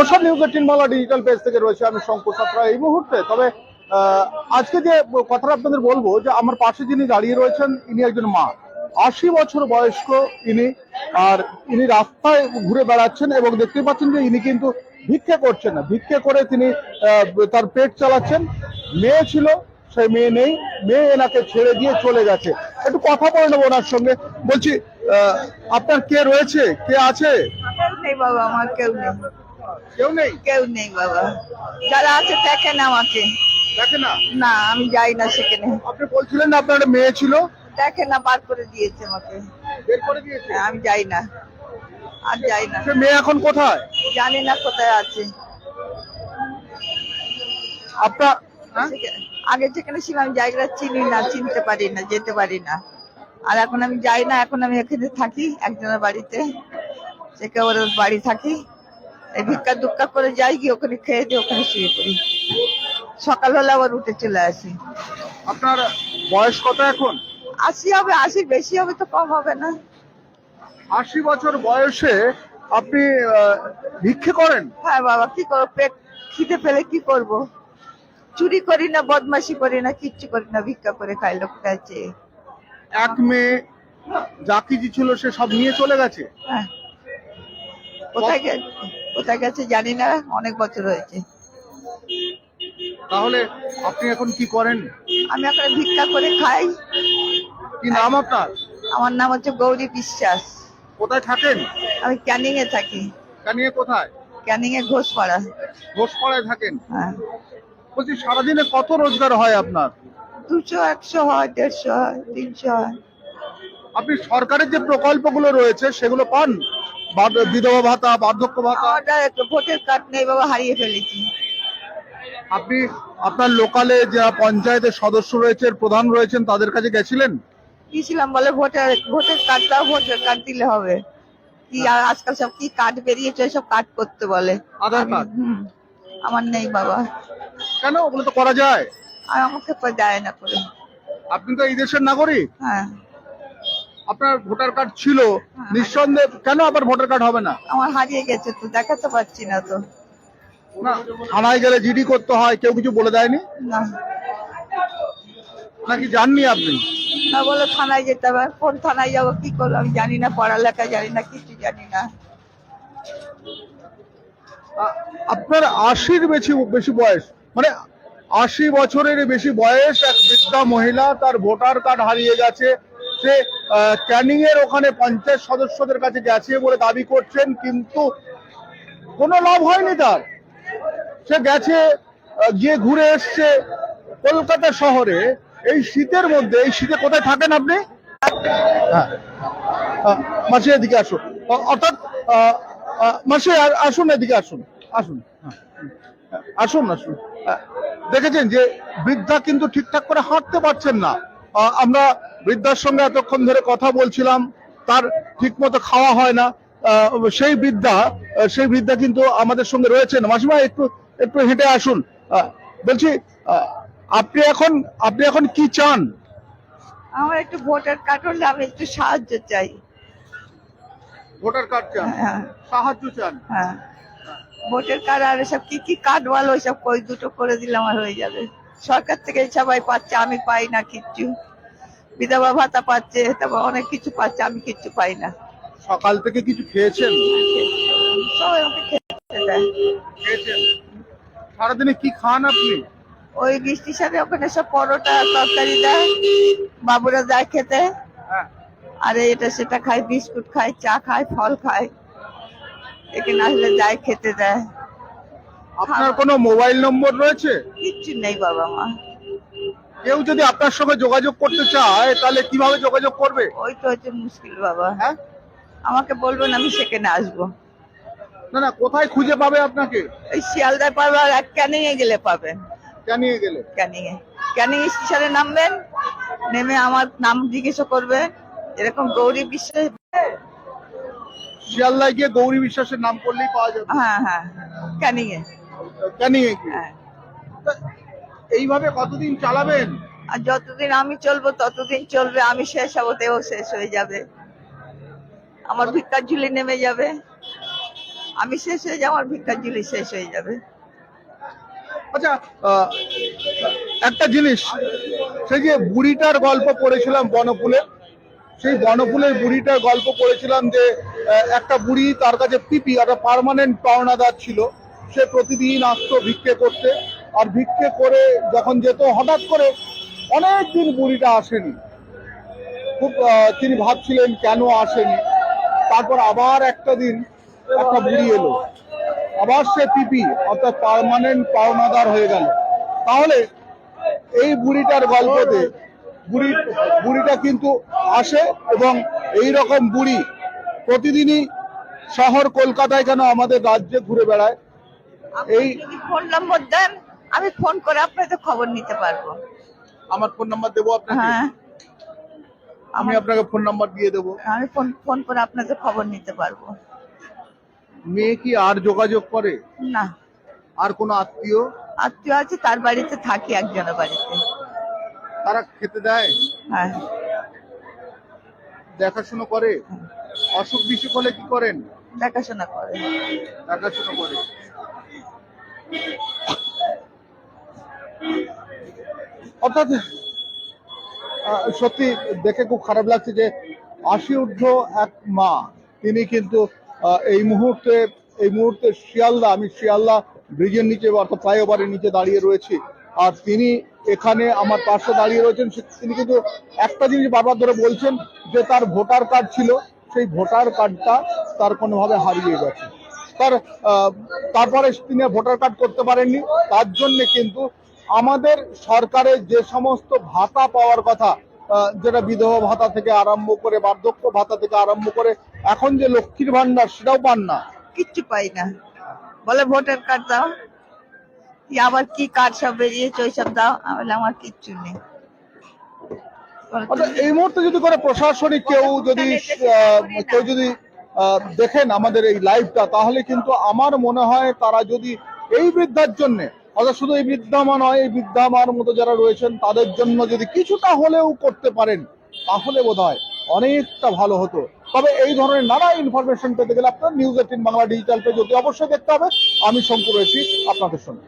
Social news 18 Bangla digital page থেকে রয়েছে আমি শঙ্কর সাঁতরা এই মুহূর্তে। তবে আজকে যে কথাটা আপনাদের বলবো যে আমার পাশে যিনি দাঁড়িয়ে রয়েছেন ইনি একজন মা, 80 বছর বয়স্ক ইনি। আর ইনি রাস্তায় ঘুরে বেড়াচ্ছেন এবং দেখতে পাচ্ছেন যে ইনি কিন্তু ভিক্ষে করছেন না, ভিক্ষে করে তিনি তার পেট চালাচ্ছেন। মেয়ে ছিল, সেই মেয়ে নেই, মেয়ে এনাকে ছেড়ে দিয়ে চলে গেছে। একটু কথা বলে নেবো ওনার সঙ্গে। বলছি আপনার কে রয়েছে, কে আছে? নেই বাবা, আমার কেউ নেই, কেউ নেই? কেউ নেই বাবা। যারা আছে দেখে না আমাকে, দেখে না? না আমি যাই না সেখানে। আপনি বলছিলেন না আপনার একটা মেয়ে ছিল? দেখে না, বার করে দিয়েছে আমাকে, বের করে দিয়েছে? আমি যাই না, আর যাই না। সে মেয়ে এখন কোথায়? জানি না কোথায় আছে। আপনার আগে যেখানে ছিলাম জায়গাটা চিনি না, চিনতে পারি না, যেতে পারি না। আর এখন আমি যাই না, এখন আমি এখানে থাকি একজনের বাড়িতে, সে ওর বাড়ি থাকি। এই ভিক্ষা দুক্কা করে যাই, গিয়ে ওখানে খেয়ে দিয়ে ওখানে শুয়ে পড়ি। সকাল হলে আবার উঠে চলে আসি। আপনার বয়স কত এখন? 80 হবে, 80 বেশি হবে তো, কম হবে না। 80 বছর বয়সে আপনি ভিক্ষে করেন? হ্যাঁ বাবা, কি করবো, পেট খিদে পেলে কি করব। চুরি করি না, বদমাশি করি না, কিচ্ছু করি না, ভিক্ষা করে খাই লোকটা আছে। এক মেয়ে যা কিছু ছিল সে সব নিয়ে চলে গেছে। হ্যাঁ, কোথায় গেছে, কোথায় গেছে জানি না, অনেক বছর হয়েছে। তাহলে আপনি এখন কি করেন? আমি এখন ভিক্ষা করে খাই। কি নাম আপনার? আমার নাম হচ্ছে গৌরী বিশ্বাস। কোথায় থাকেন? আমি ক্যানিং এ থাকি। কানিয়ে কোথায়? ক্যানিং এ ঘোষপাড়া। ঘোষপাড়ায় থাকেন? হ্যাঁ। বলছি সারাদিনে কত রোজগার হয় আপনার? 200, 100 হয়, 150 হয়, 300 হয়। আপনি সরকারের যে প্রকল্পগুলো রয়েছে সেগুলো পান? বিধবা ভাতা, বার্ধক্য ভাতা? আমাদের ভোটের কার্ড নেই বাবা, হারিয়ে ফেলেছি। আপনি আপনার লোকালে যারা পঞ্চায়েতের সদস্য রয়েছেন, প্রধান রয়েছেন, তাদের কাছে গেছিলেন? গিয়েছিলাম, বলে ভোটের কার্ড দাও, ভোটার কার্ড দিলে হবে। কি আর আজকাল সব কি কার্ড বেরিয়েছে, সব কার্ড করতে বলে। আধার কার্ড? আমার নেই বাবা। কেন, ওগুলো তো করা যায়। আর আমাকে দেয় না করে। আপনি তো এই দেশের নাগরিক। হ্যাঁ। আপনার ভোটার কার্ড ছিল নিঃসন্দেহে, কেন আবার ভোটার কার্ড হবে না? আমার হারিয়ে গেছে তো, দেখাতে পারছি না তো। না, থানায় গেলে জিডি করতে হয়, কেউ কিছু বলে দেয়নি? না, নাকি জাননি আপনি? না বলে থানায় যেতে হবে। কোন থানায় যাবো, কি করবো আমি জানি না, পড়ালেখা জানি না, কিছু জানি না। আপনার 80-র বেশি বেশি বয়স, মানে 80 বছরের বেশি বয়স এক বৃদ্ধা মহিলা, তার ভোটার কার্ড হারিয়ে গেছে। সে ক্যানিং এর ওখানে পঞ্চায়েত সদস্যদের কাছে গেছে বলে দাবি করছেন, কিন্তু কোনো লাভ হয়নি তার। সে গেছে, গিয়ে ঘুরে এসছে কলকাতা শহরে এই শীতের মধ্যে। এই শীতে কোথায় থাকেন আপনি? হ্যাঁ, মাসি এদিকে আসুন। অর্থাৎ মাসি আসুন, এদিকে আসুন, আসুন, আসুন, আসুন। দেখেছেন যে বৃদ্ধা কিন্তু ঠিকঠাক করে হাঁটতে পারছেন না। আমরা বৃদ্ধার সঙ্গে এতক্ষণ ধরে কথা বলছিলাম, তার ঠিক মতো খাওয়া হয় না। সেই বৃদ্ধা কিন্তু আমাদের সঙ্গে রয়েছেন। মাসিমা একটু একটু হেঁটে আসুন। বলছি আপনি এখন কি চান? আমার একটু ভোটার কার্ড হলে আমি একটু সাহায্য চাই। ভোটার কার্ড চান? হ্যাঁ। সাহায্য চান? হ্যাঁ, ভোটার কার্ড আর এসব কি কি কার্ড বলো, ওইসব কই দুটো করে দিলে আমার হয়ে যাবে। সরকার থেকে সবাই পাচ্ছে, আমি পাই না কিচ্ছু। বিধবা ভাতা পাচ্ছে, তারপর অনেক কিছু পাচ্ছে, আমি কিচ্ছু পাই না। সকাল থেকে কিছু খেয়েছেন? সবাই আমাকে খেতে দেয়। খেয়েছেন? সারাদিনে কি খান আপনি? ওই বৃষ্টির সাথে ওখানে সব পরোটা তরকারি দেয়, বাবুরা যায় খেতে। হ্যাঁ। আর এটা সেটা খায়, বিস্কুট খায়, চা খায়, ফল খায়। এখানে আসলে যায় খেতে দেয়। আপনার কোনো মোবাইল নম্বর রয়েছে? কিচ্ছু নেই বাবা মা। কেউ যদি আপনার সঙ্গে যোগাযোগ করতে চায় তাহলে কিভাবে যোগাযোগ করবে? ওই তো হচ্ছে মুশকিল বাবা। হ্যাঁ, আমাকে বলবেন, আমি সেখানে আসবো। না না, কোথায় খুঁজে পাবে আপনাকে? ওই শিয়ালদায় পাবে, আর ক্যানিং এ গেলে পাবেন। জানিয়ে গেলে? ক্যানিং স্টেশনে নামবেন, নেমে আমার নাম জিজ্ঞাসা করবেন, এরকম গৌরী বিশ্বাস। শিয়ালদায় গিয়ে গৌরী বিশ্বাসের নাম করলেই পাওয়া যাবে? হ্যাঁ হ্যাঁ, ক্যানিং এ। জানিয়ে গিয়ে? হ্যাঁ। এইভাবে কতদিন চালাবেন? আর যতদিন আমি চলবো ততদিন চলবে, আমি শেষ হবো, তেও শেষ হয়ে যাবে, আমার ভিক্ষার ঝুলি নেমে যাবে। আমি শেষ হয়ে যাবো, আমার ভিক্ষার ঝুলি শেষ হয়ে যাবে। আচ্ছা, একটা জিনিস, সেই যে বুড়িটার গল্প পড়েছিলাম বনফুলে, সেই বনফুলের বুড়িটার গল্প পড়েছিলাম যে একটা বুড়ি, তার কাছে পিপি একটা পার্মানেন্ট পাওনাদার ছিল। সে প্রতিদিন আসতো ভিক্ষে করতে, আর ভিক্ষে করে যখন যেত হঠাৎ করে অনেক দিন বুড়িটা আসেনি। খুব তিনি ভাবছিলেন কেন আসেনি। তারপর আবার একটা দিন একটা বুড়ি এলো, আবার সে পিপি অর্থাৎ পার্মানেন্ট পাওনাদার হয়ে গেল। তাহলে এই বুড়িটার গল্পতে বুড়িটা কিন্তু আসে, এবং এই রকম বুড়ি প্রতিদিনই শহর কলকাতায় কেন আমাদের রাজ্যে ঘুরে বেড়ায়। এই ফোন নম্বর দেন, আমি ফোন করে আপনাদের খবর নিতে পারবো। আমার ফোন নাম্বার দেবো আপনাকে? হ্যাঁ, আমি আপনাকে ফোন নাম্বার দিয়ে দেবো। আমি ফোন করে আপনাদের খবর নিতে পারবো। মেয়ে কি আর যোগাযোগ করে? না, আর কোনো আত্মীয়? আত্মীয় আছে, তার বাড়িতে থাকি, একজনের বাড়িতে। তারা খেতে দেয়? হ্যাঁ, দেখাশোনা করে? অসুখ বিসুখ হলে কি করেন? দেখাশোনা করে। দেখাশোনা করে। অর্থাৎ সত্যি দেখে খুব খারাপ লাগছে যে 80 ঊর্ধ্ব এক মা, তিনি কিন্তু এই মুহূর্তে আমি শিয়ালদা ব্রিজের নিচে অর্থাৎ ফ্লাইওভারের নিচে দাঁড়িয়ে রয়েছি। আর তিনি এখানে আমার পাশে দাঁড়িয়ে রয়েছেন। তিনি কিন্তু একটা জিনিস বারবার ধরে বলছেন যে তার ভোটার কার্ড ছিল, সেই ভোটার কার্ডটা তার কোনোভাবে হারিয়ে গেছে। তারপরে তিনি ভোটার কার্ড করতে পারেননি। তার জন্য কিন্তু আমাদের সরকারের যে সমস্ত ভাতা পাওয়ার কথা, যেটা বিধবা ভাতা থেকে আরম্ভ করে বার্ধক্য ভাতা থেকে আরম্ভ করে এখন যে লক্ষ্মীর ভান্ডার, সেটাও পান না। কিচ্ছু পাই না, বলে ভোটার কার্ড দাও, কি আবার কি কার্ড সব বেরিয়েছে ওইসব দাও। আমি আমার কিচ্ছু নেই। এই মুহূর্তে যদি করে প্রশাসনিক কেউ যদি দেখেন আমাদের এই লাইভটা, তাহলে কিন্তু আমার মনে হয় তারা যদি এই বৃদ্ধার জন্য, অর্থাৎ শুধু এই বৃদ্ধা মা নয়, এই বৃদ্ধা মার মতো যারা রয়েছেন তাদের জন্য যদি কিছুটা হলেও করতে পারেন, তাহলে বোধহয় অনেকটা ভালো হতো। তবে এই ধরনের নানা ইনফরমেশন পেতে গেলে আপনার নিউজ 18 বাংলা ডিজিটাল পেজ অতি অবশ্যই দেখতে হবে। আমি শঙ্কর রয়েছি আপনাদের সঙ্গে।